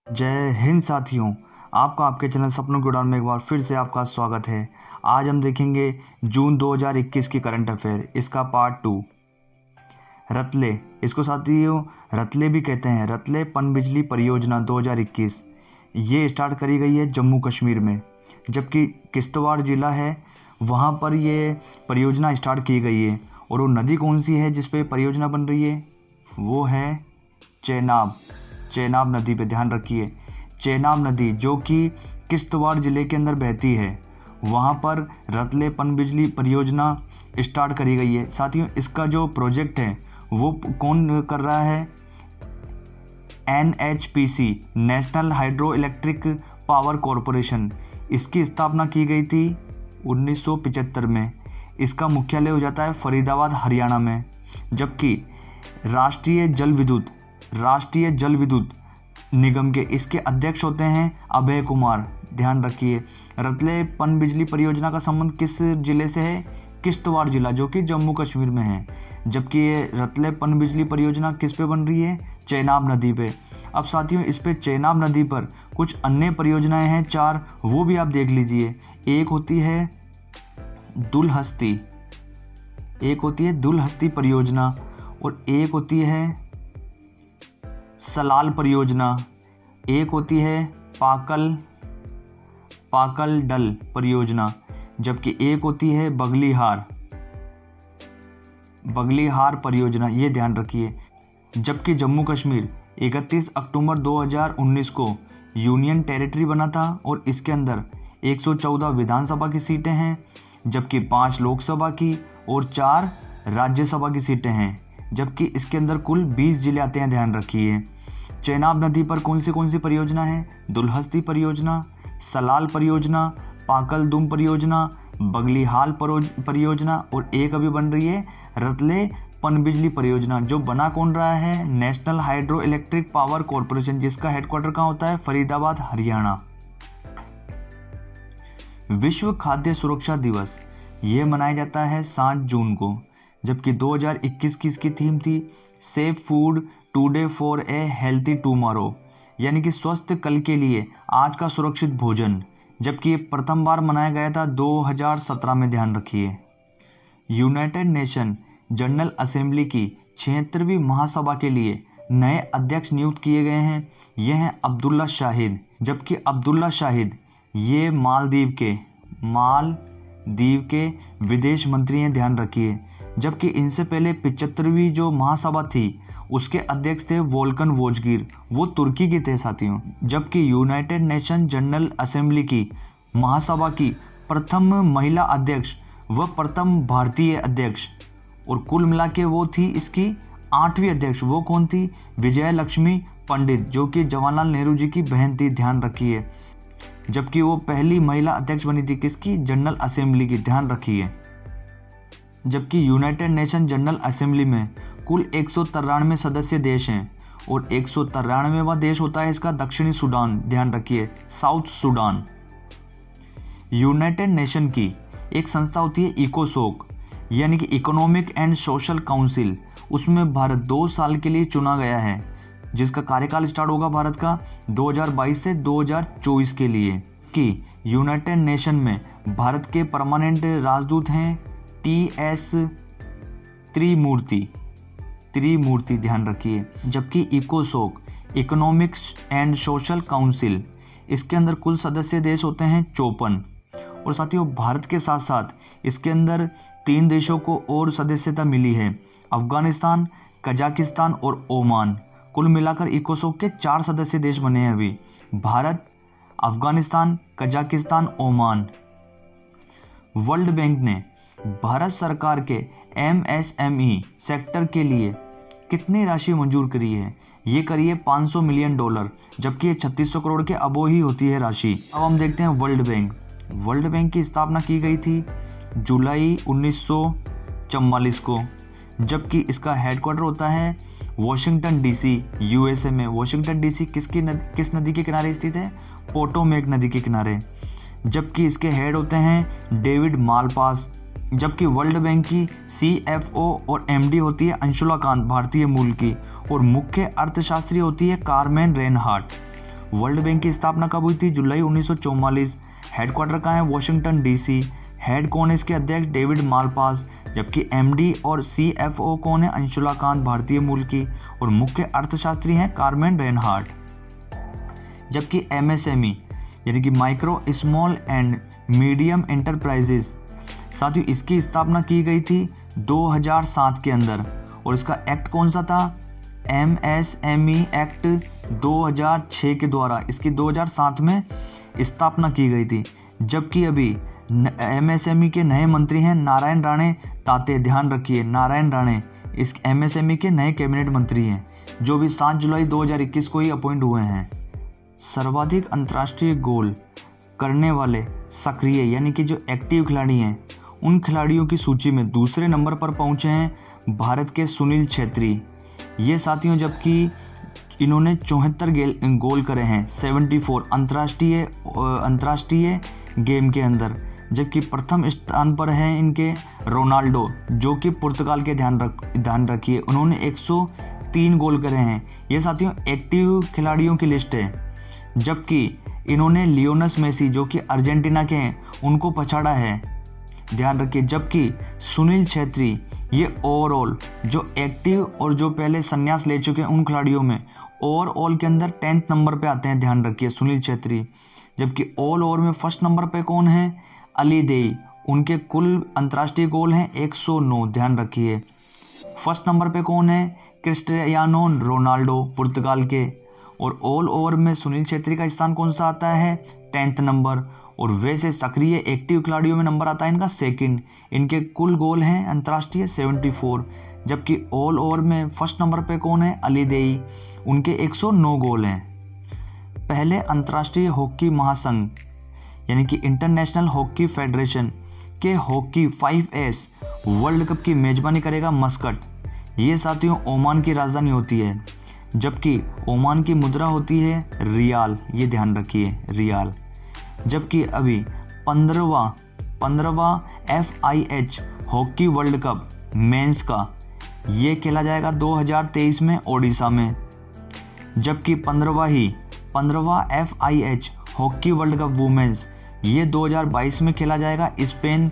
जय हिंद साथियों, आपका आपके चैनल सपनों की उड़ान में एक बार फिर से आपका स्वागत है। आज हम देखेंगे जून 2021 की करंट अफेयर, इसका पार्ट 2। रतले, इसको साथियों रतले भी कहते हैं। रतले पनबिजली परियोजना 2021 ये स्टार्ट करी गई है जम्मू कश्मीर में, जबकि किश्तवाड़ ज़िला है वहाँ पर ये परियोजना स्टार्ट की गई है। और वो नदी कौन सी है जिस पे परियोजना बन रही है, वो है चेनाब नदी पे ध्यान रखिए। चेनाब नदी जो कि किश्तवाड़ ज़िले के अंदर बहती है, वहाँ पर रतले पनबिजली परियोजना स्टार्ट करी गई है। साथियों इसका जो प्रोजेक्ट है वो कौन कर रहा है, NHPC national hydro electric power corporation. इसकी स्थापना की गई थी 1975 में। इसका मुख्यालय हो जाता है फरीदाबाद हरियाणा में। जबकि राष्ट्रीय जल विद्युत निगम के इसके अध्यक्ष होते हैं अभय कुमार। ध्यान रखिए, रतले पनबिजली परियोजना का संबंध किस जिले से है, किश्तवाड़ जिला जो कि जम्मू कश्मीर में है। जबकि ये रतले पनबिजली परियोजना किस पे बन रही है, चेनाब नदी पे। अब साथियों इस पे चेनाब नदी पर कुछ अन्य परियोजनाएं हैं 4, वो भी आप देख लीजिए। एक होती है दुलहस्ती परियोजना, और एक होती है सलाल परियोजना, एक होती है पाकल डल परियोजना, जबकि एक होती है बगलीहार परियोजना। ये ध्यान रखिए। जबकि जम्मू कश्मीर 31 अक्टूबर 2019 को यूनियन टेरिटरी बना था और इसके अंदर 114 विधानसभा की सीटें हैं, जबकि 5 लोकसभा की और 4 राज्यसभा की सीटें हैं। जबकि इसके अंदर कुल 20 जिले आते हैं, ध्यान रखिए। चेनाब नदी पर कौन सी परियोजना है, दुलहस्ती परियोजना, सलाल परियोजना, पाकलदुम परियोजना, बगलीहाल परियोजना, और एक अभी बन रही है रतले पनबिजली परियोजना। जो बना कौन रहा है, national hydro electric power corporation, जिसका हेडक्वार्टर कहाँ होता है, फरीदाबाद हरियाणा। विश्व खाद्य सुरक्षा दिवस ये मनाया जाता है 7 जून को। जबकि 2021 की इसकी थीम थी safe food today for a healthy tomorrow, यानी कि स्वस्थ कल के लिए आज का सुरक्षित भोजन। जबकि ये प्रथम बार मनाया गया था 2017 में। ध्यान रखिए। यूनाइटेड नेशन जनरल असेंबली की 76वीं महासभा के लिए नए अध्यक्ष नियुक्त किए गए हैं। ये हैं अब्दुल्ला शाहिद। जबकि अब्दुल्ला शाहिद ये मालदीव के विदेश मंत्री हैं, ध्यान रखिए। जबकि इनसे पहले 75वीं जो महासभा थी उसके अध्यक्ष थे वोल्कन वोजगिर, वो तुर्की के थे साथियों। जबकि यूनाइटेड नेशन जनरल असेंबली की महासभा की प्रथम महिला अध्यक्ष व प्रथम भारतीय अध्यक्ष, और कुल मिला के वो थी इसकी 8वीं अध्यक्ष। वो कौन थी, विजय लक्ष्मी पंडित, जो कि जवाहरलाल नेहरू जी की बहन थी, ध्यान रखिए। जबकि वो पहली महिला अध्यक्ष बनी थी किसकी, जनरल असेंबली की, ध्यान रखिए। जबकि यूनाइटेड नेशन जनरल असेंबली में कुल 193 सदस्य देश हैं, और 193वां देश होता है इसका दक्षिणी सूडान, ध्यान रखिए, साउथ सूडान। यूनाइटेड नेशन की एक संस्था होती है इकोसोक, यानी कि इकोनॉमिक एंड सोशल काउंसिल। उसमें भारत 2 साल के लिए चुना गया है, जिसका कार्यकाल स्टार्ट होगा भारत का 2022 से 2024 के लिए। कि यूनाइटेड नेशन में भारत के परमानेंट राजदूत हैं TS त्रिमूर्ति, ध्यान रखिए। जबकि इकोसोक इकोनॉमिक्स एंड सोशल काउंसिल, इसके अंदर कुल सदस्य देश होते हैं 54। और साथियों भारत के साथ साथ इसके अंदर 3 देशों को और सदस्यता मिली है, अफगानिस्तान, कजाकिस्तान और ओमान। कुल मिलाकर इकोसोक के 4 सदस्य देश बने हैं अभी, Bharat, Afghanistan, Kazakhstan, Oman. World bank ने भारत सरकार के MSME सेक्टर के लिए कितनी राशि मंजूर करी है, ये करी है $500 मिलियन, जबकि ये 3600 करोड़ के अबो ही होती है राशि। अब हम देखते हैं वर्ल्ड बैंक की स्थापना की गई थी जुलाई 1944 को। जबकि इसका हेडक्वार्टर होता है वॉशिंगटन DC USA में। वॉशिंगटन DC किस नदी के किनारे स्थित है, पोटोमेक नदी के किनारे। जबकि इसके हेड होते हैं डेविड मालपास। जबकि वर्ल्ड बैंक की CFO और MD होती है अंशुला कांत, भारतीय मूल की, और मुख्य अर्थशास्त्री होती है कार्मेन रेनहार्ट। वर्ल्ड बैंक की स्थापना कब हुई थी? जुलाई 1944। हेडक्वार्टर कहाँ है? Washington DC. हेड कौन है इसके? अध्यक्ष डेविड मालपास। जबकि एमडी और सीएफओ कौन है? अंशुला कांत, भारतीय मूल की। और मुख्य अर्थशास्त्री हैं कार्मेन रेनहार्ट। जबकि एमएसएमई यानी कि micro small and medium enterprises, साथियों इसकी स्थापना की गई थी 2007 के अंदर। और इसका एक्ट कौन सा था? एमएसएमई एक्ट 2006 के द्वारा इसकी 2007 में स्थापना की गई थी। जबकि अभी एमएसएमई के नए मंत्री हैं नारायण राणे ताते। ध्यान रखिए, नारायण राणे इस एमएसएमई के नए कैबिनेट मंत्री हैं, जो भी 7 जुलाई 2021 को ही अपॉइंट हुए हैं। सर्वाधिक अंतर्राष्ट्रीय गोल करने वाले सक्रिय यानी कि जो एक्टिव खिलाड़ी हैं, उन खिलाड़ियों की सूची में दूसरे नंबर पर पहुंचे हैं भारत के सुनील छेत्री। ये साथियों जबकि इन्होंने 74 गोल करे हैं 74 अंतर्राष्ट्रीय गेम के अंदर। जबकि प्रथम स्थान पर है इनके रोनाल्डो, जो कि पुर्तगाल के ध्यान रखिए, उन्होंने 103 गोल करे हैं। ये साथियों एक्टिव खिलाड़ियों की लिस्ट है। जबकि इन्होंने लियोनेल मेसी, जो कि अर्जेंटीना के हैं, उनको पछाड़ा है। ध्यान रखिए। जबकि सुनील छेत्री ये ओवरऑल जो एक्टिव और जो पहले संन्यास ले चुके हैं उन खिलाड़ियों में ओवरऑल के अंदर 10th नंबर पे आते हैं। ध्यान रखिए सुनील छेत्री। जबकि ऑल ओवर में फर्स्ट नंबर पे कौन है? अली देई। उनके कुल अंतर्राष्ट्रीय गोल हैं 109। ध्यान रखिए। फर्स्ट नंबर पे कौन है? क्रिस्टियानो रोनाल्डो, पुर्तगाल के। और ऑल ओवर में सुनील छेत्री का स्थान कौन सा आता है? 10th number. और वैसे सक्रिय एक्टिव खिलाड़ियों में नंबर आता है इनका 2nd। इनके कुल गोल हैं अंतर्राष्ट्रीय 74। जबकि ऑल ओवर में फर्स्ट नंबर पे कौन है? अली देई। उनके 109 गोल हैं। पहले अंतर्राष्ट्रीय हॉकी महासंघ यानी कि इंटरनेशनल हॉकी फेडरेशन के हॉकी 5S वर्ल्ड कप की मेजबानी करेगा मस्कट। ये साथियों ओमान की राजधानी होती है। जबकि ओमान की मुद्रा होती है रियाल। ये ध्यान रखिए, रियाल। जबकि अभी 15वां FIH hockey world cup men's का ये खेला जाएगा 2023 में ओडिशा में। जबकि 15वां FIH hockey world cup women's ये 2022 में खेला जाएगा स्पेन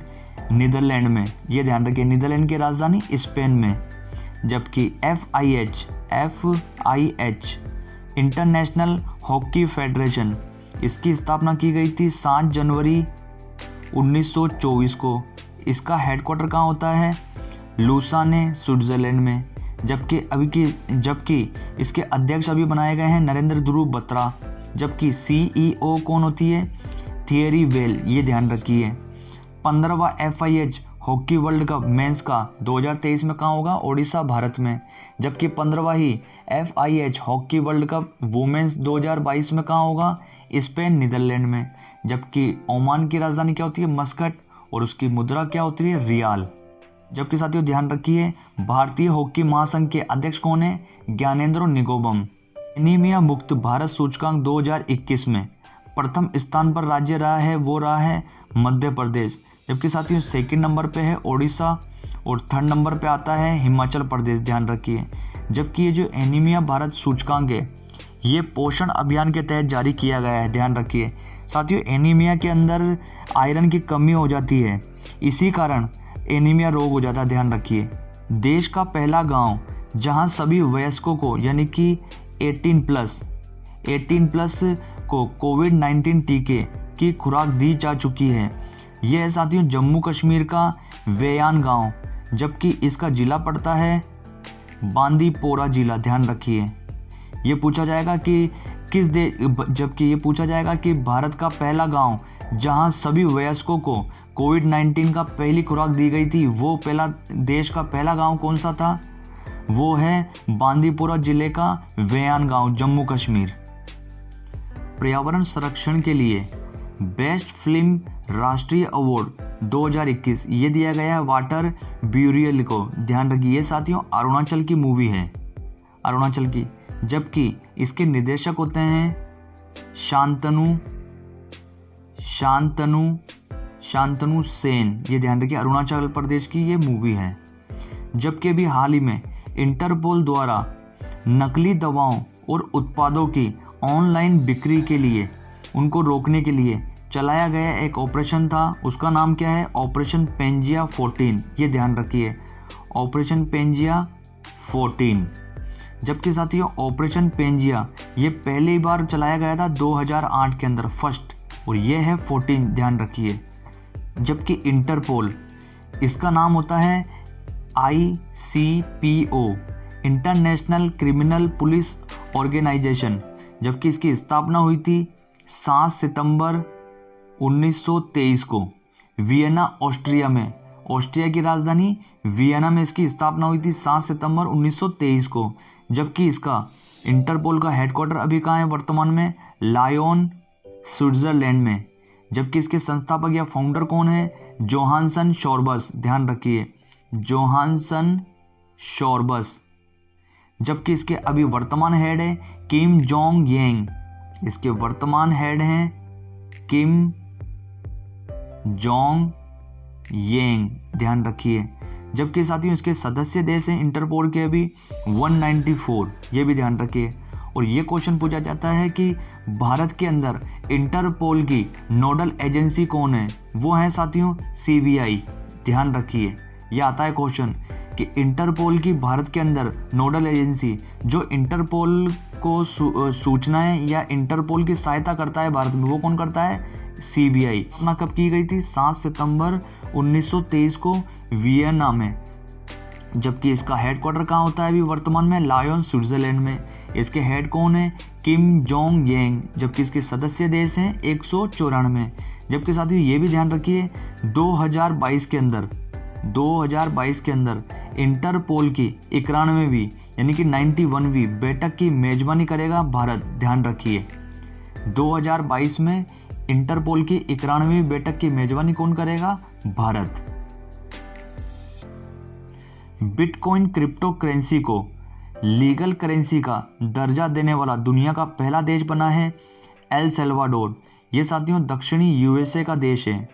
नीदरलैंड में। ये ध्यान रखिए, नीदरलैंड की राजधानी स्पेन में। जबकि FIH इंटरनेशनल हॉकी फेडरेशन, इसकी स्थापना की गई थी 7 जनवरी 1924 को। इसका हेडक्वार्टर कहाँ होता है? लुसाने, स्विट्जरलैंड में। जबकि इसके अध्यक्ष अभी बनाए गए हैं नरेंद्र ध्रुव बत्रा। जबकि CEO कौन होती है? Thierry Weil. ये ध्यान रखिए। 15वां FIH hockey world cup men's का 2023 में कहाँ होगा? ओडिशा, भारत में। जबकि 15वां ही FIH hockey world cup women's 2022 में कहाँ होगा? स्पेन, नीदरलैंड में। जबकि ओमान की राजधानी क्या होती है? मस्कट। और उसकी मुद्रा क्या होती है? रियाल। जबकि साथियों ध्यान रखिए, भारतीय हॉकी महासंघ के अध्यक्ष कौन है? ज्ञानेंद्र निगोबम। एनीमिया मुक्त भारत सूचकांक 2021 में प्रथम स्थान पर राज्य रहा है, वो रहा है मध्य प्रदेश। जबकि साथियों 2nd नंबर पे है ओडिशा और 3rd नंबर पे आता है हिमाचल प्रदेश। ध्यान रखिए। जबकि ये जो एनीमिया भारत सूचकांक है, ये पोषण अभियान के तहत जारी किया गया है। ध्यान रखिए साथियों, एनीमिया के अंदर आयरन की कमी हो जाती है, इसी कारण एनीमिया रोग हो जाता है। ध्यान रखिए। देश का पहला गांव जहां सभी वयस्कों को यानी कि 18 प्लस को कोविड-19 टीके की खुराक दी जा चुकी है, यह है साथियों जम्मू कश्मीर का वेयान गांव। जबकि इसका जिला पड़ता है बांदीपोरा जिला। ध्यान रखिए। ये पूछा जाएगा कि जबकि ये पूछा जाएगा कि भारत का पहला गांव जहां सभी वयस्कों को कोविड-19 का पहली खुराक दी गई थी, वो पहला देश का पहला गांव कौन सा था? वो है बांदीपोरा जिले का वेयान गांव, जम्मू कश्मीर। पर्यावरण संरक्षण के लिए बेस्ट फिल्म राष्ट्रीय अवार्ड 2021 ये दिया गया है वाटर ब्यूरियल को। ध्यान रखिए, ये साथियों अरुणाचल की मूवी है, अरुणाचल की। जबकि इसके निर्देशक होते हैं शांतनु सेन। ये ध्यान रखिए, अरुणाचल प्रदेश की ये मूवी है। जबकि अभी हाल ही में इंटरपोल द्वारा नकली दवाओं और उत्पादों की ऑनलाइन बिक्री के लिए, उनको रोकने के लिए चलाया गया एक ऑपरेशन था, उसका नाम क्या है? Operation Pangea 14। ये ध्यान रखिए, ऑपरेशन पेंजिया 14। जबकि साथियों ऑपरेशन पेंजिया ये पहली बार चलाया गया था 2008 के अंदर फर्स्ट, और ये है 14, ध्यान रखिए। जबकि इंटरपोल, इसका नाम होता है ICPO, international criminal police organisation. जबकि इसकी स्थापना हुई थी 7 सितंबर 1923 को वियना, ऑस्ट्रिया में। ऑस्ट्रिया की राजधानी वियना में इसकी स्थापना हुई थी 7 सितंबर 1923 को। जबकि इसका इंटरपोल का हेडक्वार्टर अभी कहाँ है वर्तमान में? लायोन, स्विट्जरलैंड में। जबकि इसके संस्थापक या फाउंडर कौन है? जोहानसन शोर्बस, ध्यान रखिए, जोहानसन शोर्बस। जबकि इसके अभी वर्तमान हेड है किम जोंग येंग, इसके वर्तमान हेड हैं किम जोंग येंग, ध्यान रखिए। जबकि साथियों इसके सदस्य देश हैं इंटरपोल के अभी 194, ये भी ध्यान रखिए। और ये क्वेश्चन पूछा जाता है कि भारत के अंदर इंटरपोल की नोडल एजेंसी कौन है? वो है साथियों CBI, ध्यान रखिए। ये आता है क्वेश्चन कि इंटरपोल की भारत के अंदर नोडल एजेंसी जो इंटरपोल को सूचनाएं या इंटरपोल की सहायता करता है भारत में, वो कौन करता है? CBI। स्थापना कब की गई थी? 7 सितंबर 1923 को वियना में। जबकि इसका हेडक्वार्टर कहाँ होता है अभी वर्तमान में? लायोन, स्विट्जरलैंड में। इसके हेड कौन है? Kim Jong Young. जबकि इसके सदस्य देश हैं 194। जबकि साथियों ये भी ध्यान रखिए 2022 के अंदर इंटरपोल की 91वीं यानी कि 91वीं बैठक की मेजबानी करेगा भारत, ध्यान रखिए। 2022 में इंटरपोल की 91वीं बैठक की मेजबानी कौन करेगा? भारत। बिटकॉइन क्रिप्टो करेंसी को लीगल करेंसी का दर्जा देने वाला दुनिया का पहला देश बना है एल सल्वाडोर। ये साथियों दक्षिणी USA का देश है,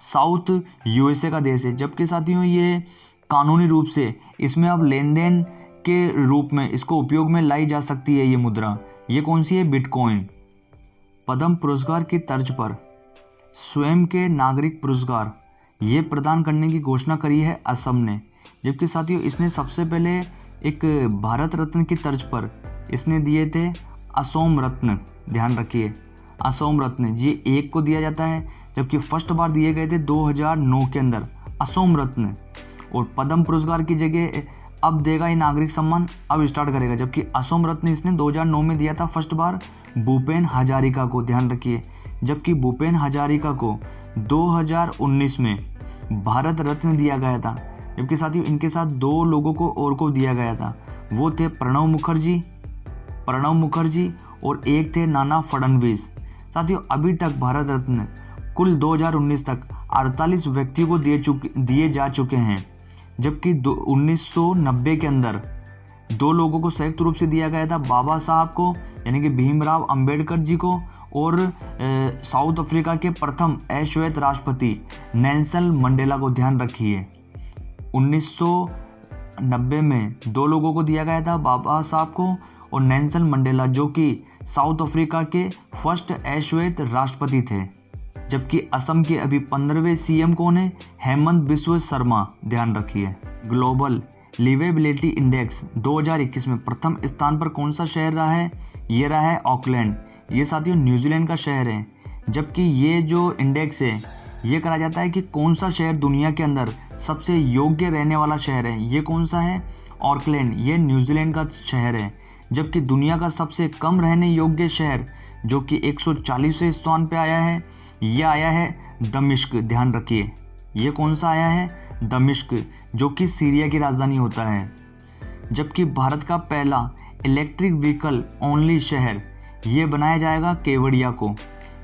साउथ USA का देश है। जबकि साथियों ये कानूनी रूप से इसमें अब लेन देन के रूप में इसको उपयोग में लाई जा सकती है ये मुद्रा। ये कौन सी है? बिटकॉइन। पद्म पुरस्कार की तर्ज पर स्वयं के नागरिक पुरस्कार ये प्रदान करने की घोषणा करी है असम ने। जबकि साथियों इसने सबसे पहले एक भारत रत्न की तर्ज पर इसने दिए थे असोम रत्न, ध्यान रखिए, असोम रत्न ये एक को दिया जाता है। जबकि फर्स्ट बार दिए गए थे 2009 के अंदर असोम रत्न। और पद्म पुरस्कार की जगह अब देगा ये नागरिक सम्मान, अब स्टार्ट करेगा। जबकि असोम रत्न इसने 2009 में दिया था फर्स्ट बार भूपेन हजारिका को, ध्यान रखिए। जबकि भूपेन हजारिका को 2019 में भारत रत्न दिया गया था। जबकि साथियों इनके साथ 2 लोगों को और को दिया गया था, वो थे प्रणब मुखर्जी और एक थे नाना फडणवीस। साथियों अभी तक भारत रत्न कुल 2019 तक 48 व्यक्तियों को दिए जा चुके हैं। जबकि 1990 के अंदर 2 लोगों को संयुक्त रूप से दिया गया था, बाबा साहब को यानी कि भीमराव अंबेडकर जी को, और साउथ अफ्रीका के प्रथम अश्वेत राष्ट्रपति नेल्सन मंडेला को, ध्यान रखिए। 1990 में 2 लोगों को दिया गया था, बाबा साहब को और नेल्सन मंडेला, जो कि साउथ अफ्रीका के फर्स्ट अश्वेत राष्ट्रपति थे। जबकि असम के अभी 15वें CM कौन है? हेमंत बिस्व शर्मा, ध्यान रखिए। ग्लोबल लिवेबिलिटी इंडेक्स 2021 में प्रथम स्थान पर कौन सा शहर रहा है? ये रहा है ऑकलैंड। ये साथियों न्यूजीलैंड का शहर है। जबकि ये जो इंडेक्स है ये कहा जाता है कि कौन सा शहर दुनिया के अंदर सबसे योग्य रहने वाला शहर है, ये कौन सा है? ऑकलैंड, ये न्यूजीलैंड का शहर है। जबकि दुनिया का सबसे कम रहने योग्य शहर जो कि 140वें स्थान पे आया है, ये आया है दमिश्क, ध्यान रखिए। ये कौन सा आया है? दमिश्क, जो कि सीरिया की राजधानी होता है। जबकि भारत का पहला इलेक्ट्रिक व्हीकल ओनली शहर ये बनाया जाएगा केवड़िया को।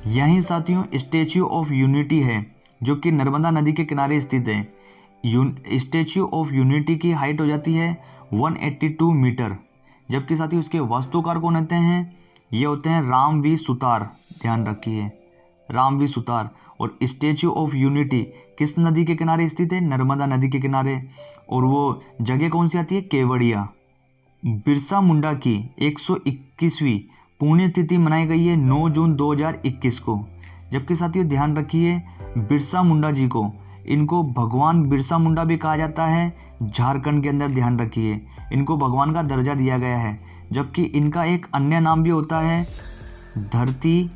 यहीं साथियों स्टैच्यू ऑफ यूनिटी है जो कि नर्मदा नदी के किनारे स्थित है। स्टैच्यू ऑफ यूनिटी की हाइट हो जाती है 182 मीटर। जबकि साथियों इसके वास्तुकार कौन होते हैं? ये होते हैं राम वी सुतार, ध्यान रखिए, राम वी सुतार। और स्टैच्यू ऑफ यूनिटी किस नदी के किनारे स्थित है? नर्मदा नदी के किनारे। और वो जगह कौन सी आती है? केवड़िया। बिरसा मुंडा की 121वीं पुण्यतिथि मनाई गई है 9 जून 2021 को। जबकि साथियों ध्यान रखिए बिरसा मुंडा जी को, इनको भगवान बिरसा मुंडा भी कहा जाता है झारखंड के अंदर, ध्यान रखिए इनको भगवान का दर्जा दिया गया है। जबकि इनका एक अन्य नाम भी होता है धरती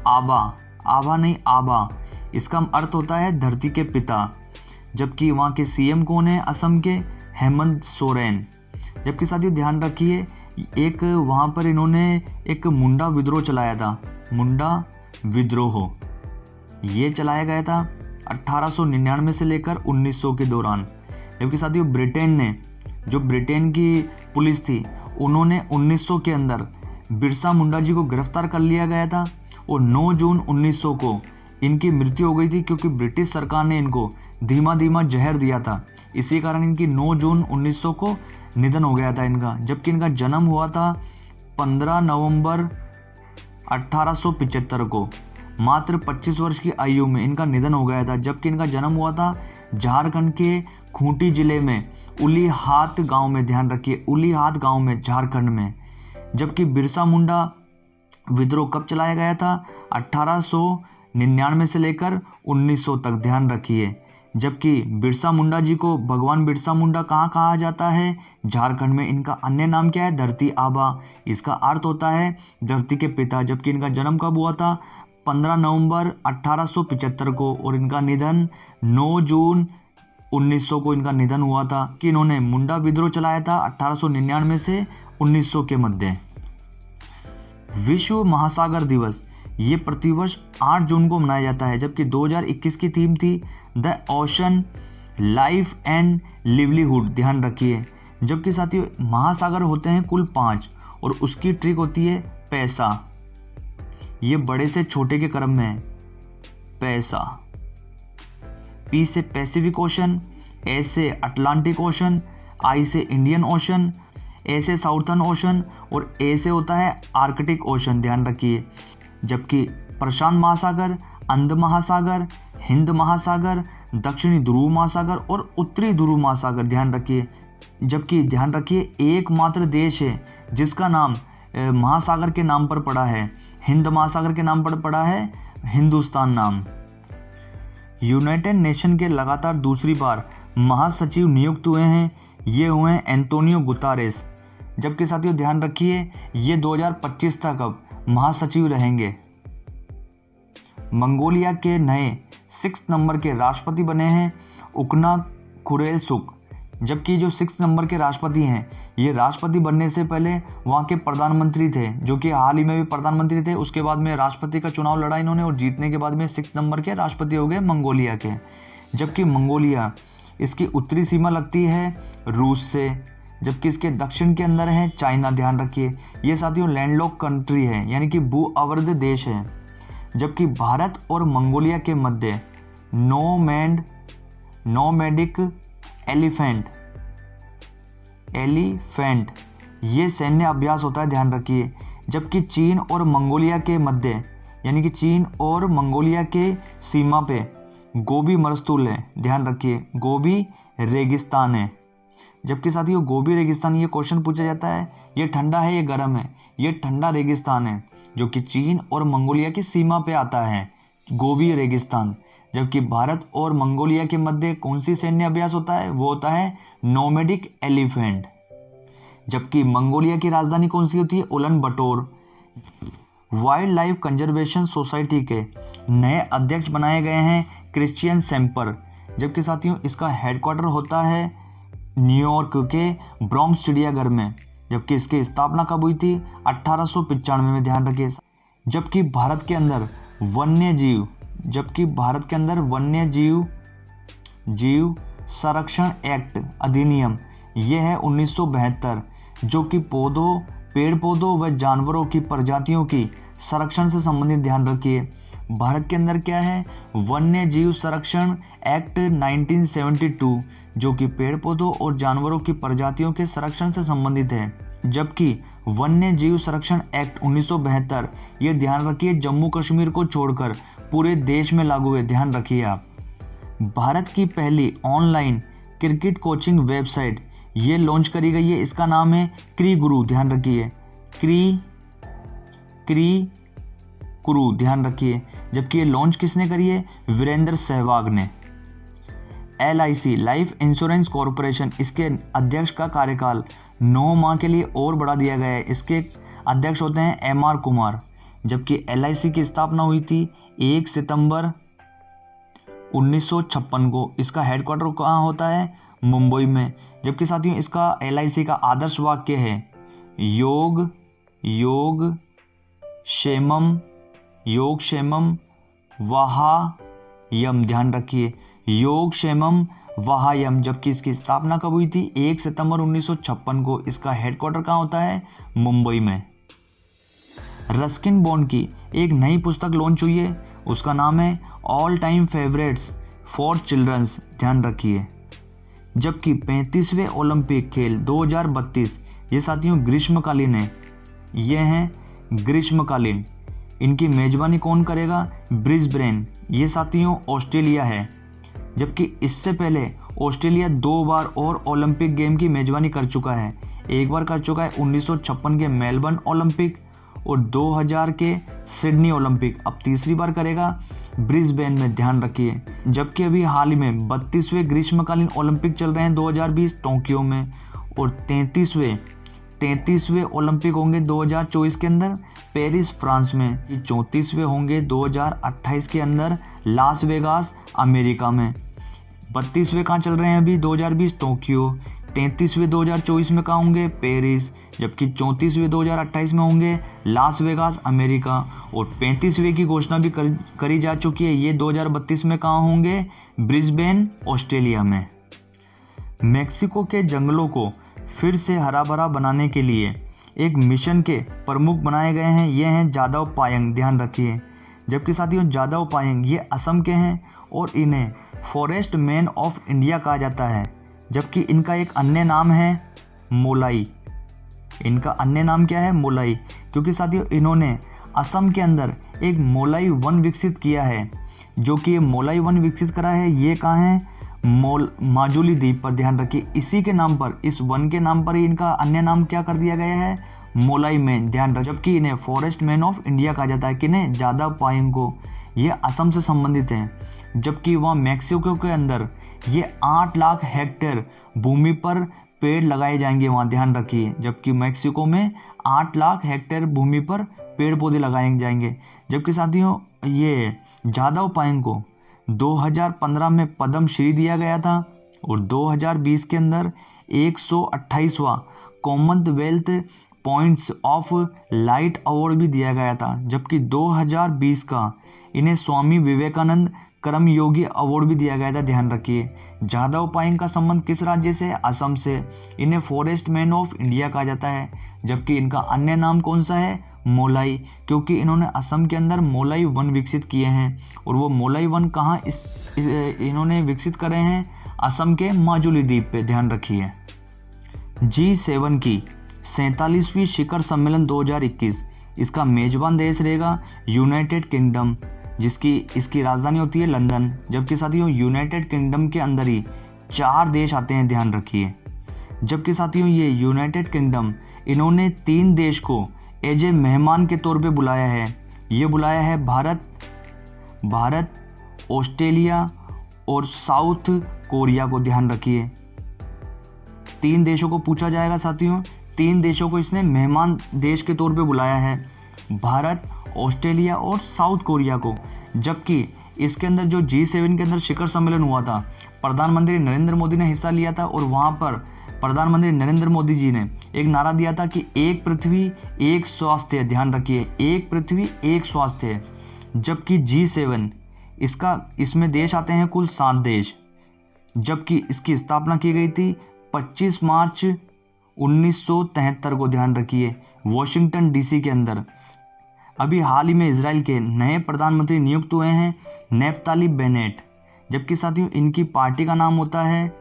आबा नहीं आबा, इसका अर्थ होता है धरती के पिता। जबकि वहाँ के सीएम कौन है असम के, हेमंत सोरेन। जबकि साथियों ध्यान रखिए एक वहाँ पर इन्होंने एक मुंडा विद्रोह चलाया था, मुंडा विद्रोह ये चलाया गया था 1899 से लेकर 1900 के दौरान। जबकि साथियों ब्रिटेन ने, जो ब्रिटेन की पुलिस थी, उन्होंने 1900 के अंदर बिरसा मुंडा जी को गिरफ्तार कर लिया गया था और 9 जून 1900 को इनकी मृत्यु हो गई थी, क्योंकि ब्रिटिश सरकार ने इनको धीमा धीमा जहर दिया था। इसी कारण इनकी 9 जून 1900 को निधन हो गया था इनका। जबकि इनका जन्म हुआ था 15 नवंबर 1875 को, मात्र 25 वर्ष की आयु में इनका निधन हो गया था। जबकि इनका जन्म हुआ था झारखंड के खूंटी जिले में उलीहात गांव में, ध्यान रखिए उलीहात गांव में झारखंड में। जबकि बिरसा मुंडा विद्रोह कब चलाया गया था, 1899 से लेकर 1900 तक, ध्यान रखिए। जबकि बिरसा मुंडा जी को भगवान बिरसा मुंडा कहाँ कहा जाता है, झारखंड में। इनका अन्य नाम क्या है, धरती आबा, इसका अर्थ होता है धरती के पिता। जबकि इनका जन्म कब हुआ था, 15 नवंबर 1875 को, और इनका निधन 9 जून 1900 को इनका निधन हुआ था। कि इन्होंने मुंडा विद्रोह चलाया था 1899 से 1900 के मध्य। विश्व महासागर दिवस ये प्रतिवर्ष 8 जून को मनाया जाता है। जबकि 2021 की थीम थी the ocean life and livelihood, ध्यान रखिए। जबकि साथियों महासागर होते हैं कुल 5 और उसकी ट्रिक होती है पैसा। ये बड़े से छोटे के क्रम में है, पैसा। पी से पैसिफिक ओशन, ए से अटलांटिक ओशन, आई से इंडियन ओशन, ए से साउथर्न ओशन और ए से होता है आर्कटिक ओशन, ध्यान रखिए। जबकि प्रशांत महासागर, अंध महासागर, हिंद महासागर, दक्षिणी ध्रुव महासागर और उत्तरी ध्रुव महासागर, ध्यान रखिए। जबकि ध्यान रखिए एकमात्र देश है जिसका नाम महासागर के नाम पर पड़ा है, हिंद महासागर के नाम पर पड़ा है हिंदुस्तान नाम। यूनाइटेड नेशन के लगातार दूसरी बार महासचिव नियुक्त हुए हैं, ये हुए हैं एंटोनियो गुतारेस। जबकि साथियों ध्यान रखिए ये 2025 तक अब महासचिव रहेंगे। मंगोलिया के नए 6 नंबर के राष्ट्रपति बने हैं उकना खुरेलसुख। जबकि जो 6 नंबर के राष्ट्रपति हैं ये राष्ट्रपति बनने से पहले वहाँ के प्रधानमंत्री थे, जो कि हाल ही में भी प्रधानमंत्री थे। उसके बाद में राष्ट्रपति का चुनाव लड़ा इन्होंने और जीतने के बाद में 6 नंबर के राष्ट्रपति हो गए मंगोलिया के। जबकि मंगोलिया इसकी उत्तरी सीमा लगती है रूस से, जबकि इसके दक्षिण के अंदर है चाइना, ध्यान रखिए। ये साथियों लैंडलॉक कंट्री है, यानी कि भू अवरुद्ध देश है। जबकि भारत और मंगोलिया के मध्य नोमैडिक एलिफेंट ये सैन्य अभ्यास होता है, ध्यान रखिए। जबकि चीन और मंगोलिया के मध्य, यानी कि चीन और मंगोलिया के सीमा पे गोबी मरुस्थल है, ध्यान रखिए, गोबी रेगिस्तान है। जबकि साथियों गोबी रेगिस्तान, ये क्वेश्चन पूछा जाता है ये ठंडा है ये गर्म है, ये ठंडा रेगिस्तान है जो कि चीन और मंगोलिया की सीमा पे आता है, गोबी रेगिस्तान। जबकि भारत और मंगोलिया के मध्य कौन सी सैन्य अभ्यास होता है, वो होता है नोमैडिक एलिफेंट। जबकि मंगोलिया की राजधानी कौन सी होती है, उलन बटोर। वाइल्ड लाइफ कंजर्वेशन सोसाइटी के नए अध्यक्ष बनाए गए हैं क्रिश्चियन सेम्पर। जबकि साथियों इसका हेडक्वार्टर होता है न्यूयॉर्क के ब्रोंक्स चिड़ियाघर में। जबकि इसकी स्थापना कब हुई थी, 1895 में, ध्यान रखिए। जबकि भारत के अंदर वन्य जीव संरक्षण एक्ट अधिनियम ये है 1972, जो कि पेड़ पौधों व जानवरों की प्रजातियों की संरक्षण से संबंधित, ध्यान रखिए। भारत के अंदर क्या है, वन्य जीव संरक्षण एक्ट 1972, जो कि पेड़ पौधों और जानवरों की प्रजातियों के संरक्षण से संबंधित है। जबकि वन्य जीव संरक्षण एक्ट 1972 ये ध्यान रखिए जम्मू कश्मीर को छोड़कर पूरे देश में लागू है, ध्यान रखिए आप। भारत की पहली ऑनलाइन क्रिकेट कोचिंग वेबसाइट ये लॉन्च करी गई है, इसका नाम है क्री गुरु, ध्यान रखिए क्री क्रू, ध्यान रखिए। जबकि ये लॉन्च किसने करी है? वीरेंद्र सहवाग ने। LIC लाइफ इंश्योरेंस कॉरपोरेशन, इसके अध्यक्ष का कार्यकाल 9 माह के लिए और बढ़ा दिया गया है। इसके अध्यक्ष होते हैं MR कुमार। जबकि LIC की स्थापना हुई थी 1 सितंबर 1956 को। इसका हेडक्वार्टर कहाँ होता है? मुंबई में। जबकि साथियों इसका LIC का आदर्श वाक्य है योग क्षेमम वहायम, ध्यान रखिए, योग क्षेमम वहायम। जबकि इसकी स्थापना कब हुई थी? 1 सितंबर 1956 को। इसका हेडक्वार्टर कहाँ होता है? मुंबई में। रस्किन बॉन्ड की एक नई पुस्तक लॉन्च हुई है, उसका नाम है all time favourites for childrens, ध्यान रखिए। जबकि 35वें ओलंपिक खेल 2032 ये साथियों ग्रीष्मकालीन है, ये हैं ग्रीष्मकालीन। इनकी मेजबानी कौन करेगा? ब्रिस्बेन, ये साथियों ऑस्ट्रेलिया है। जबकि इससे पहले ऑस्ट्रेलिया 2 बार और ओलंपिक गेम की मेजबानी कर चुका है। एक बार कर चुका है 1956 के मेलबर्न ओलंपिक और 2000 के सिडनी ओलंपिक। अब तीसरी बार करेगा ब्रिस्बेन में, ध्यान रखिए। जबकि अभी हाल ही में 32वें ग्रीष्मकालीन ओलंपिक चल रहे हैं 2020 टोक्यो में, और 33वें ओलंपिक होंगे 2024 के अंदर पेरिस फ्रांस में। 34वें होंगे 2028 के अंदर लास वेगास अमेरिका में। 32वें कहाँ चल रहे हैं अभी? 2020 टोक्यो। 33वें 2024 में कहाँ होंगे? पेरिस। जबकि 34वें 2028 में होंगे लास वेगास अमेरिका। और 35वें की घोषणा भी करी जा चुकी है, ये 2032 में कहाँ होंगे? ब्रिस्बेन ऑस्ट्रेलिया में। मेक्सिको के जंगलों को फिर से हरा भरा बनाने के लिए एक मिशन के प्रमुख बनाए गए हैं, ये हैं जादव पायंग, ध्यान रखिए। जबकि साथियों जादव पायंग ये असम के हैं और इन्हें फॉरेस्ट मैन ऑफ इंडिया कहा जाता है। जबकि इनका एक अन्य नाम है मोलाई। इनका अन्य नाम क्या है? मोलाई। क्योंकि साथियों इन्होंने असम के अंदर एक मोलाई वन विकसित किया है। जो कि ये मोलाई वन विकसित करा है, ये कहाँ है? माजुली द्वीप पर, ध्यान रखिए। इसी के नाम पर, इस वन के नाम पर ही इनका अन्य नाम क्या कर दिया गया है? मोलाई मैन, ध्यान रखिए। जबकि इन्हें फॉरेस्ट मैन ऑफ इंडिया कहा जाता है। किन्हें? जादव पायंग को। ये असम से संबंधित हैं। जबकि वहाँ मैक्सिको के अंदर ये 8 लाख हेक्टेयर भूमि पर पेड़ लगाए जाएंगे वहाँ, ध्यान रखिए। जबकि मैक्सिको में 8 लाख हेक्टेयर भूमि पर पेड़ पौधे लगाए जाएंगे। जबकि साथियों ये जादव पायंग को 2015 में पद्म श्री दिया गया था और 2020 के अंदर 128वां Commonwealth points of light award भी दिया गया था। जबकि 2020 का इन्हें स्वामी विवेकानंद कर्मयोगी अवार्ड भी दिया गया था, ध्यान रखिए। जादव पायंग का संबंध किस राज्य से? असम से। इन्हें फॉरेस्ट मैन ऑफ इंडिया कहा जाता है। जबकि इनका अन्य नाम कौन सा है? मोलाई। क्योंकि इन्होंने असम के अंदर मोलाई वन विकसित किए हैं। और वो मोलाई वन कहाँ इन्होंने विकसित करे हैं? असम के माजुली द्वीप पे, ध्यान रखिए। G7 की 47वीं शिखर सम्मेलन 2021, इसका मेजबान देश रहेगा यूनाइटेड किंगडम, जिसकी इसकी राजधानी होती है लंदन। जबकि साथियों यूनाइटेड किंगडम के अंदर ही 4 देश आते हैं, ध्यान रखिए। जबकि साथियों ये यूनाइटेड किंगडम इन्होंने 3 देश को एज ए मेहमान के तौर पे बुलाया है। ये बुलाया है भारत, ऑस्ट्रेलिया और साउथ कोरिया को, ध्यान रखिए। 3 देशों को पूछा जाएगा साथियों। 3 देशों को इसने मेहमान देश के तौर पे बुलाया है, भारत, ऑस्ट्रेलिया और साउथ कोरिया को। जबकि इसके अंदर जो G7 के अंदर शिखर सम्मेलन हुआ था, प्रधानमंत्री नरेंद्र मोदी ने हिस्सा लिया था और वहाँ पर प्रधानमंत्री नरेंद्र मोदी जी ने एक नारा दिया था कि एक पृथ्वी एक स्वास्थ्य, ध्यान रखिए, एक पृथ्वी एक स्वास्थ्य। जबकि G7 इसमें देश आते हैं कुल 7 देश। जबकि इसकी स्थापना की गई थी 25 मार्च 1973 को, ध्यान रखिए, वॉशिंगटन DC के अंदर। अभी हाल ही में इजराइल के नए प्रधानमंत्री नियुक्त हुए हैं, नेफ्ताली बेनेट। जबकि साथियों इनकी पार्टी का नाम होता है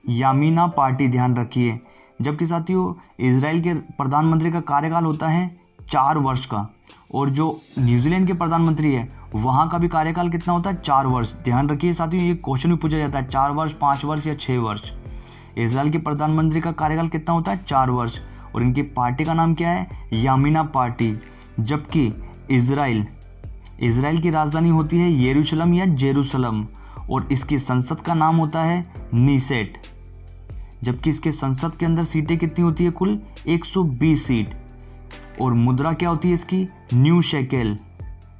यामीना पार्टी, ध्यान रखिए। जबकि साथियों इजराइल के प्रधानमंत्री का कार्यकाल होता है 4 वर्ष का, और जो न्यूजीलैंड के प्रधानमंत्री है वहाँ का भी कार्यकाल कितना होता है? 4 वर्ष। ध्यान रखिए साथियों, ये क्वेश्चन भी पूछा जाता है 4 वर्ष, 5 वर्ष या 6 वर्ष। इजराइल के प्रधानमंत्री का कार्यकाल कितना होता है? 4 वर्ष। और इनकी पार्टी का नाम क्या है? यामीना पार्टी। जबकि इजराइल की राजधानी होती है यरूशलेम या जेरूसलम, और इसकी संसद का नाम होता है नीसेट। जबकि इसके संसद के अंदर सीटें कितनी होती है? कुल 120 सीट। और मुद्रा क्या होती है इसकी? New shekel.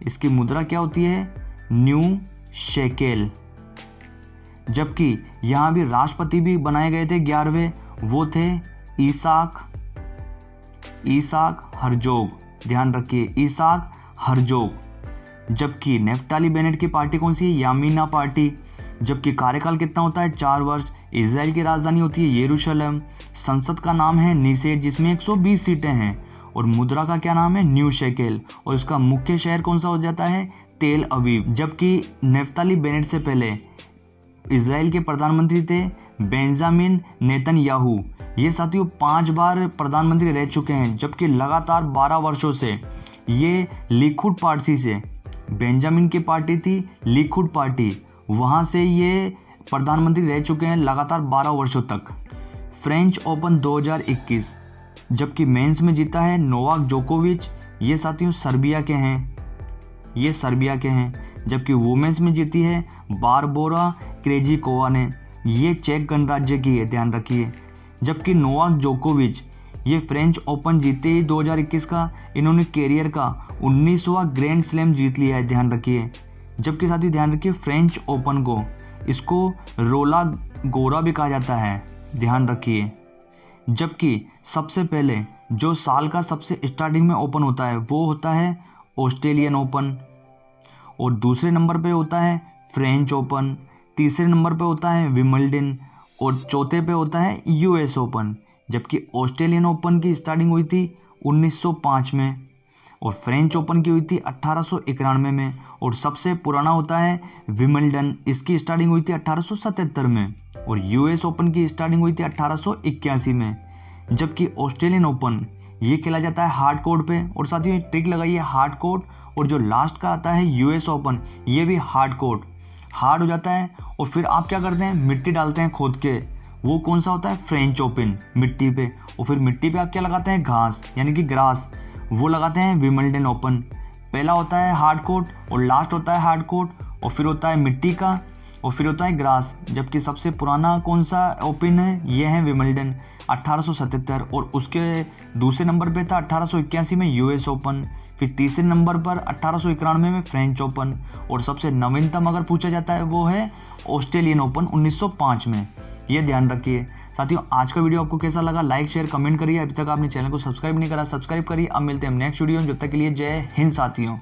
इसकी मुद्रा क्या होती है? New shekel. जबकि यहाँ भी राष्ट्रपति भी बनाए गए थे 11वें, वो थे ईसाक हर्जोग। ध्यान रखिए, ईसाक हर्जोग। जबकि नेफ्ताली बेनेट की पार्टी कौन सी है? यामीना पार्टी। जबकि कार्यकाल कितना होता है? 4 वर्ष। इजराइल की राजधानी होती है यरूशलेम। संसद का नाम है नीसेट जिसमें 120 सीटें हैं। और मुद्रा का क्या नाम है? New shekel. और इसका मुख्य शहर कौन सा हो जाता है? तेल अवीव। जबकि नेफ्ताली बेनेट से पहले इजराइल के प्रधानमंत्री थे बेंजामिन नेतन्याहू। ये साथियों 5 बार प्रधानमंत्री रह चुके हैं। जबकि लगातार 12 वर्षों से ये लिकुड पार्टी से, बेंजामिन की पार्टी थी लिकुड पार्टी, वहाँ से ये प्रधानमंत्री रह चुके हैं लगातार 12 वर्षों तक। फ्रेंच ओपन 2021, जबकि मेंस में जीता है नोवाक जोकोविच। ये साथियों सर्बिया के हैं। जबकि वुमेन्स में जीती है बारबोरा क्रेजिकोवा ने। ये चेक गणराज्य की है, ध्यान रखिए। जबकि नोवाक जोकोविच ये फ्रेंच ओपन जीते ही 2021 का, इन्होंने कैरियर का 19वां ग्रैंड स्लैम जीत लिया है, ध्यान रखिए। जबकि साथियों ध्यान रखिए, फ्रेंच ओपन को इसको रोला गोरा भी कहा जाता है, ध्यान रखिए। जबकि सबसे पहले जो साल का सबसे स्टार्टिंग में ओपन होता है वो होता है ऑस्ट्रेलियन ओपन, और दूसरे नंबर पे होता है फ्रेंच ओपन, तीसरे नंबर पे होता है विंबलडन, और चौथे पे होता है यूएस ओपन। जबकि ऑस्ट्रेलियन ओपन की स्टार्टिंग हुई थी 1905 में, और फ्रेंच ओपन की हुई थी 1891 में, और सबसे पुराना होता है विंबलडन, इसकी स्टार्टिंग हुई थी 1877 में, और यूएस ओपन की स्टार्टिंग हुई थी 1881 में। जबकि ऑस्ट्रेलियन ओपन ये खेला जाता है हार्ड कोर्ट पे, और साथियों एक ट्रिक लगाइए, हार्ड कोर्ट, और जो लास्ट का आता है यूएस ओपन ये भी हार्ड कोर्ट, हार्ड हो जाता है। और फिर आप क्या करते हैं? मिट्टी डालते हैं खोद के, वो कौन सा होता है? फ्रेंच ओपन, मिट्टी पे। और फिर मिट्टी पे आप क्या लगाते हैं? घास यानी कि ग्रास, वो लगाते हैं विंबलडन ओपन। पहला होता है हार्ड कोर्ट, और लास्ट होता है हार्ड कोर्ट, और फिर होता है मिट्टी का, और फिर होता है ग्रास। जबकि सबसे पुराना कौन सा ओपन है? ये है विंबलडन 1877, और उसके दूसरे नंबर पे था 1881 में यूएस ओपन, फिर तीसरे नंबर पर 1891 में फ्रेंच ओपन, और सबसे नवीनतम अगर पूछा जाता है वो है ऑस्ट्रेलियन ओपन 1905 में। ये ध्यान रखिए। साथियों आज का वीडियो आपको कैसा लगा? लाइक शेयर कमेंट करिए। अभी तक आपने चैनल को सब्सक्राइब नहीं करा, सब्सक्राइब करिए। अब मिलते हैं नेक्स्ट वीडियो में, जब तक के लिए जय हिंद साथियों।